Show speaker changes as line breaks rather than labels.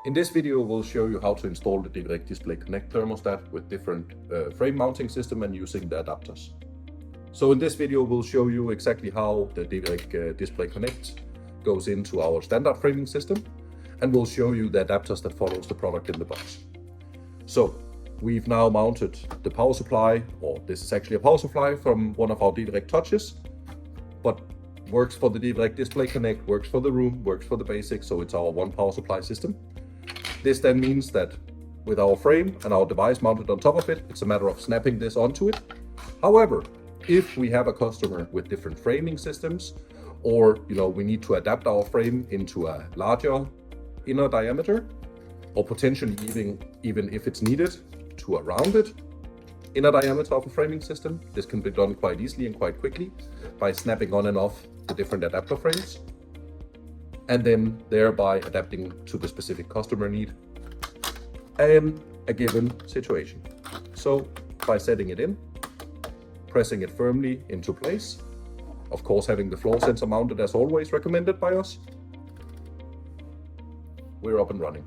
In this video, we'll show you how to install the DEVIreg Display Connect thermostat with different frame mounting system and using the adapters. So in this video, we'll show you exactly how the DEVIreg Display Connect goes into our standard framing system, and we'll show you the adapters that follows the product in the box. So we've now mounted the power supply, or this is actually a power supply from one of our DEVIreg touches, but works for the DEVIreg Display Connect, works for the room, works for the basic, so it's our one power supply system. This then means that with our frame and our device mounted on top of it, it's a matter of snapping this onto it. However, if we have a customer with different framing systems, or we need to adapt our frame into a larger inner diameter, or potentially even if it's needed to a rounded inner diameter of a framing system, this can be done quite easily and quite quickly by snapping on and off the different adapter frames, and then thereby adapting to the specific customer need and a given situation. So by setting it in, pressing it firmly into place, of course having the floor sensor mounted as always recommended by us, we're up and running.